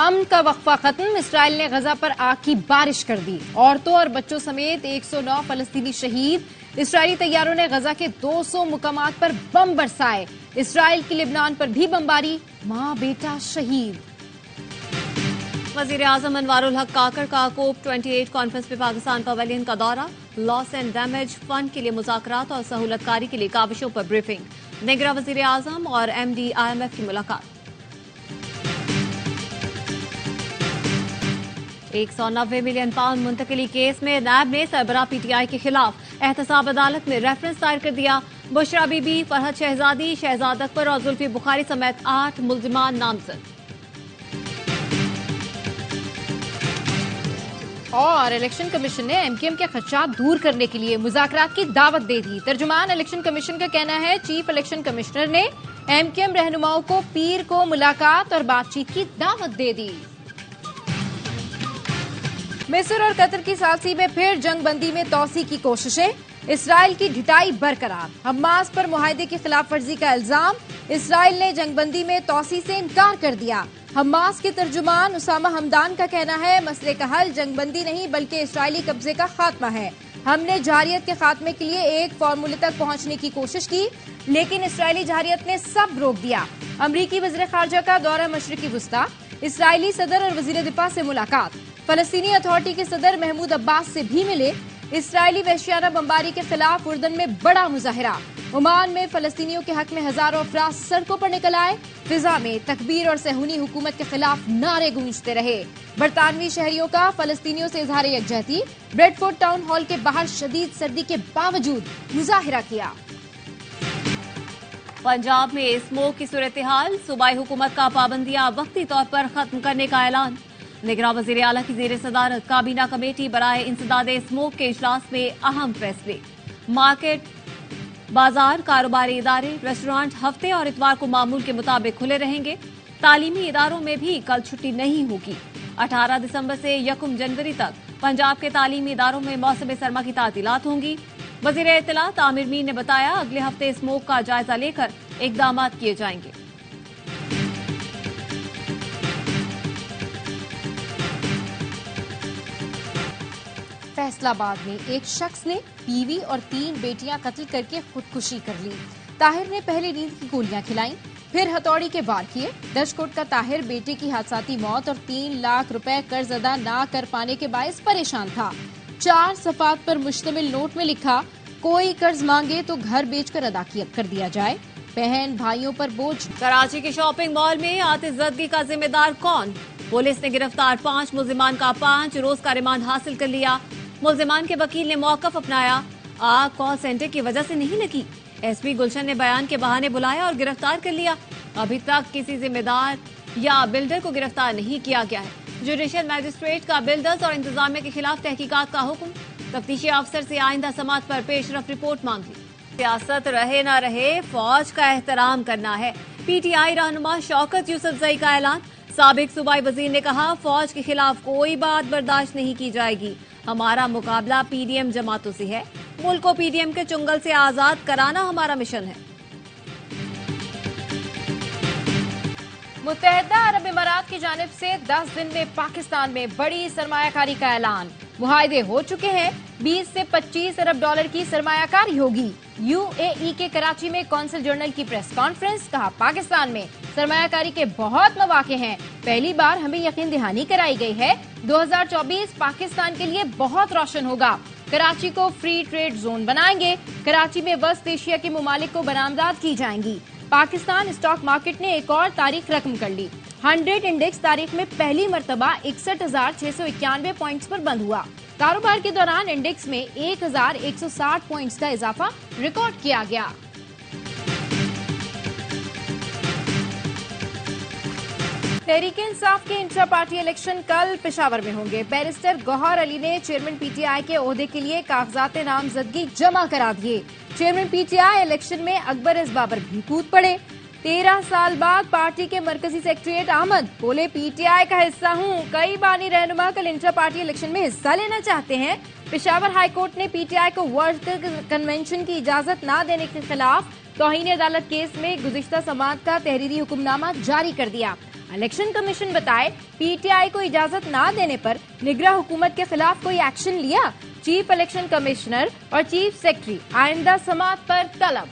अमन का वक्फा खत्म, इसराइल ने गजा पर आग की बारिश कर दी। औरतों और बच्चों समेत 109 फलस्तीनी शहीद। इसराइली तैयारों ने गजा के 200 मुकामात पर बम बरसाए। इसराइल की लिबनान पर भी बमबारी, मां बेटा शहीद। वजीर आजम अनवारुल हक काकड़ का कोप 28 कॉन्फ्रेंस में पाकिस्तान पवेलियन का दौरा। लॉस एंड डैमेज फंड के लिए मुज़ाकरात और सहूलतकारी के लिए काविशों पर ब्रीफिंग। निगरान वजीर आजम और MD IMF की मुलाकात। 190 मिलियन पाउंड मुंतकिली केस में नैब ने सरबराह PTI के खिलाफ एहतसाब अदालत में रेफरेंस दायर कर दिया। बुशरा बीबी, फरहद शहजादी, शहजाद अकबर और जुल्फी बुखारी समेत 8 मुल्जिमान नामजद। और इलेक्शन कमीशन ने MKM के खदशात दूर करने के लिए मुज़ाकरात की दावत दे दी। तर्जुमान इलेक्शन कमीशन का कहना है, चीफ इलेक्शन कमिश्नर ने MKM रहनुमाओं को पीर को मुलाकात और बातचीत की दावत दे दी। मिस्र और कतर की सालसी में फिर जंगबंदी में तोसी की कोशिशें। इसराइल की ढिठाई बरकरार, हमास पर मुआहदे की खिलाफ वर्जी का इल्जाम। इसराइल ने जंगबंदी में तोसी से इनकार कर दिया। हमास के तर्जुमान उसामा हमदान का कहना है, मसले का हल जंगबंदी नहीं बल्कि इसराइली कब्जे का खात्मा है। हमने जहारियत के खात्मे के लिए एक फार्मूले तक पहुंचने की कोशिश की, लेकिन इसराइली जहारियत ने सब रोक दिया। अमरीकी वज़ीर ख़ारजा का दौरा मशरिकी वुस्ता, इसराइली सदर और वज़ीर दिफा से मुलाकात। फलस्तीनी अथॉरिटी के सदर महमूद अब्बास से भी मिले। इसराइली वहशियाना बमबारी के खिलाफ उर्दन में बड़ा मुजाहिरा। ओमान में फलस्तीनियों के हक में हजारों अफराद सड़कों पर निकल आए। फिजा में तकबीर और सहूनी हुकूमत के खिलाफ नारे गूंजते रहे। बरतानवी शहरियों का फलस्तीनियों से इजहार यकजहती। ब्रेडफोर्ड टाउन हॉल के बाहर शदीद सर्दी के बावजूद मुजाहिरा किया। पंजाब में स्मोक की सूरत हाल, सूबाई हुकूमत का पाबंदियां वक्ती तौर पर खत्म करने का ऐलान। निगरान वज़ीर आला की ज़ेर सदारत काबीना कमेटी बराए इंसदाद स्मोक के इजलास में अहम फैसले। मार्केट, बाजार, कारोबारी इदारे, रेस्टोरेंट हफ्ते और इतवार को मामूल के मुताबिक खुले रहेंगे। तालीमी इदारों में भी कल छुट्टी नहीं होगी। 18 दिसंबर से 1 जनवरी तक पंजाब के तालीमी इदारों में मौसम सरमा की तातीलात होंगी। वज़ीर इत्तलात आमिर मीर ने बताया, अगले हफ्ते स्मोक का जायजा लेकर इकदाम किए जाएंगे। फैसलाबाद में एक शख्स ने बीवी और 3 बेटियां कत्ल करके खुदकुशी कर ली। ताहिर ने पहले नींद की गोलियां खिलाईं, फिर हथौड़ी के वार किए। दशकोट का ताहिर बेटे की हादसाती मौत और 3 लाख रुपए कर्ज अदा ना कर पाने के बायस परेशान था। 4 सफात पर मुश्तमिल नोट में लिखा, कोई कर्ज मांगे तो घर बेचकर अदा कर दिया जाए। बहन भाइयों पर बोझ। कराची के शॉपिंग मॉल में आतिशज़दगी का जिम्मेदार कौन? पुलिस ने गिरफ्तार 5 मुल्जिमान का 5 रोज का रिमांड हासिल कर लिया। मुल्जिमान के वकील ने मौकफ अपनाया, आग कॉल सेंटर की वजह से नहीं लगी। SP गुलशन ने बयान के बहाने बुलाया और गिरफ्तार कर लिया। अभी तक किसी जिम्मेदार या बिल्डर को गिरफ्तार नहीं किया गया है। जुडिशियल मैजिस्ट्रेट का बिल्डर्स और इंतजामिया के खिलाफ तहकीकात का हुक्म। तफ्तीशी अफसर से आइंदा समात पर पेशरफ रिपोर्ट मांग ली। सियासत रहे न रहे, फौज का एहतराम करना है। PTI रहनुमा शौकत यूसुफजई का ऐलान। साबिक सूबाई वजीर ने कहा, फौज के खिलाफ कोई बात बर्दाश्त नहीं की जाएगी। हमारा मुकाबला PDM जमातों से है। मुल्क को PDM के चुंगल से आजाद कराना हमारा मिशन है। मुत्तहिदा अरब इमारात की जानिब से 10 दिन में पाकिस्तान में बड़ी सरमायाकारी का ऐलान। मुआहदे हो चुके हैं। 20 से 25 अरब डॉलर की सरमायाकारी होगी। UAE के कराची में कौंसल जनरल की प्रेस कॉन्फ्रेंस, कहा पाकिस्तान में सरमायाकारी के बहुत मौके हैं। पहली बार हमें यकीन दहानी कराई गई है। 2024 पाकिस्तान के लिए बहुत रोशन होगा। कराची को फ्री ट्रेड जोन बनाएंगे। कराची में वस्त एशिया के मुमालिक को बरामदात की जाएंगी। पाकिस्तान स्टॉक मार्केट ने एक और तारीख रकम कर ली। 100 इंडेक्स तारीख में पहली मरतबा 61,691 पॉइंट्स पर बंद हुआ। कारोबार के दौरान इंडेक्स में 1,160 पॉइंट्स का इजाफा रिकॉर्ड किया गया। तहरीक-ए-इंसाफ के इंट्रा पार्टी इलेक्शन कल पेशावर में होंगे। बैरिस्टर गौहर अली ने चेयरमैन PTI के ओहदे के लिए कागजात नामजदगी जमा करा दिए। चेयरमैन PTI इलेक्शन में अकबर एस बाबर भी कूद पड़े। 13 साल बाद पार्टी के मरकजी सेक्रेटरी अहमद बोले, PTI का हिस्सा हूँ। कई बानी रहनुमा कल इंट्रा पार्टी इलेक्शन में हिस्सा लेना चाहते हैं। पेशावर हाईकोर्ट ने PTI को वर्ल्ड कन्वेंशन की इजाजत न देने के खिलाफ तौहीन अदालत केस में गुज़िश्ता समात का तहरीरी हुक्मनामा जारी कर दिया। इलेक्शन कमीशन बताए पीटीआई को इजाजत ना देने पर निगरान हुकूमत के खिलाफ कोई एक्शन लिया। चीफ इलेक्शन कमिश्नर और चीफ सेक्रेटरी आइंदा समाअत पर तलब।